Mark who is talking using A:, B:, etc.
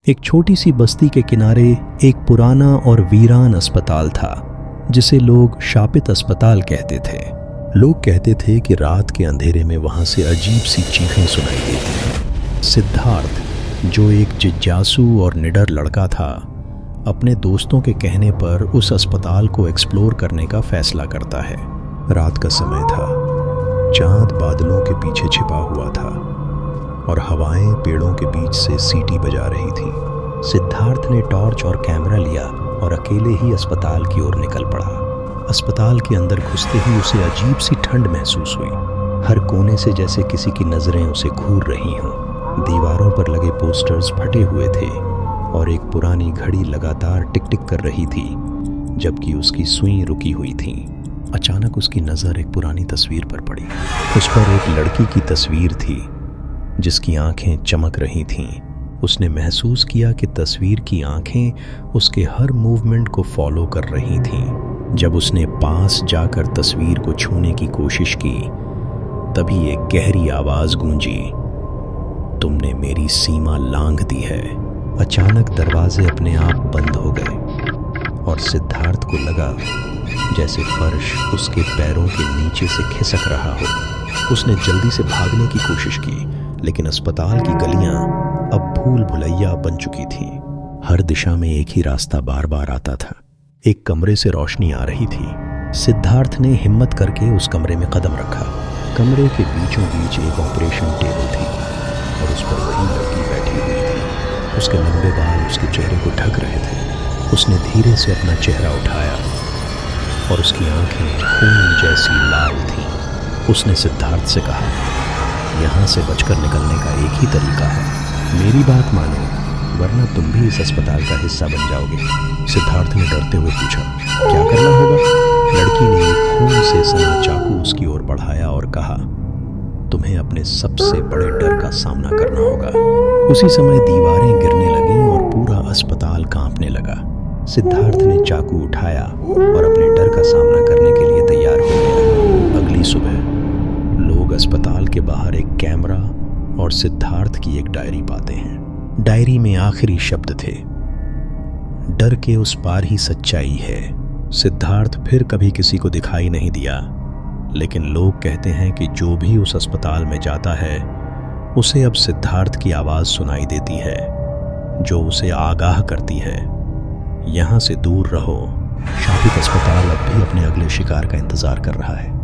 A: एक छोटी सी बस्ती के किनारे एक पुराना और वीरान अस्पताल था जिसे लोग शापित अस्पताल कहते थे। लोग कहते थे कि रात के अंधेरे में वहां से अजीब सी चीखें सुनाई देती हैं। सिद्धार्थ, जो एक जिज्ञासु और निडर लड़का था, अपने दोस्तों के कहने पर उस अस्पताल को एक्सप्लोर करने का फैसला करता है। रात का समय था, चांद बादलों के पीछे छिपा हुआ था और हवाएं पेड़ों के बीच से सीटी बजा रही थी। सिद्धार्थ ने टॉर्च और कैमरा लिया और अकेले ही अस्पताल की ओर निकल पड़ा। अस्पताल के अंदर घुसते ही उसे अजीब सी ठंड महसूस हुई। हर कोने से जैसे किसी की नजरें उसे घूर रही हों। दीवारों पर लगे पोस्टर्स फटे हुए थे और एक पुरानी घड़ी लगातार टिक टिक कर रही थी, जबकि उसकी सुई रुकी हुई थी। अचानक उसकी नज़र एक पुरानी तस्वीर पर पड़ी। उस पर एक लड़की की तस्वीर थी जिसकी आंखें चमक रही थीं। उसने महसूस किया कि तस्वीर की आंखें उसके हर मूवमेंट को फॉलो कर रही थीं। जब उसने पास जाकर तस्वीर को छूने की कोशिश की, तभी एक गहरी आवाज गूंजी, तुमने मेरी सीमा लांघ दी है। अचानक दरवाजे अपने आप बंद हो गए और सिद्धार्थ को लगा जैसे फर्श उसके पैरों के नीचे से खिसक रहा हो। उसने जल्दी से भागने की कोशिश की, लेकिन अस्पताल की गलियां अब भूल भुलैया बन चुकी थीं। हर दिशा में एक ही रास्ता बार बार आता था। एक कमरे से रोशनी आ रही थी। सिद्धार्थ ने हिम्मत करके उस कमरे में कदम रखा। कमरे के बीचों बीच एक ऑपरेशन टेबल थी और उस पर वही लड़की बैठी हुई थी। उसके लंबे बाल उसके चेहरे को ढक रहे थे। उसने धीरे से अपना चेहरा उठाया और उसकी आंखें खून जैसी लाल थीं। उसने सिद्धार्थ से कहा, यहाँ से बचकर निकलने का एक ही तरीका है, मेरी बात मानो, वरना तुम भी इस अस्पताल का हिस्सा बन जाओगे। सिद्धार्थ ने डरते हुए पूछा, क्या करना होगा? लड़की ने एक खून से सना चाकू उसकी ओर बढ़ाया और कहा, तुम्हें अपने सबसे बड़े डर का सामना करना होगा। उसी समय दीवारें गिरने लगीं और पूरा अस्पताल कांपने लगा। सिद्धार्थ ने चाकू उठाया और अपने डर का सामना करने के लिए तैयार हो गया। अगली सुबह लोग अस्पताल के बाहर एक कैमरा और सिद्धार्थ की एक डायरी पाते हैं। डायरी में आखिरी शब्द थे, डर के उस पार ही सच्चाई है। सिद्धार्थ फिर कभी किसी को दिखाई नहीं दिया, लेकिन लोग कहते हैं कि जो भी उस अस्पताल में जाता है, उसे अब सिद्धार्थ की आवाज सुनाई देती है, जो उसे आगाह करती है, यहाँ से दूर रहो। शापित अस्पताल अब भी अपने अगले शिकार का इंतजार कर रहा है।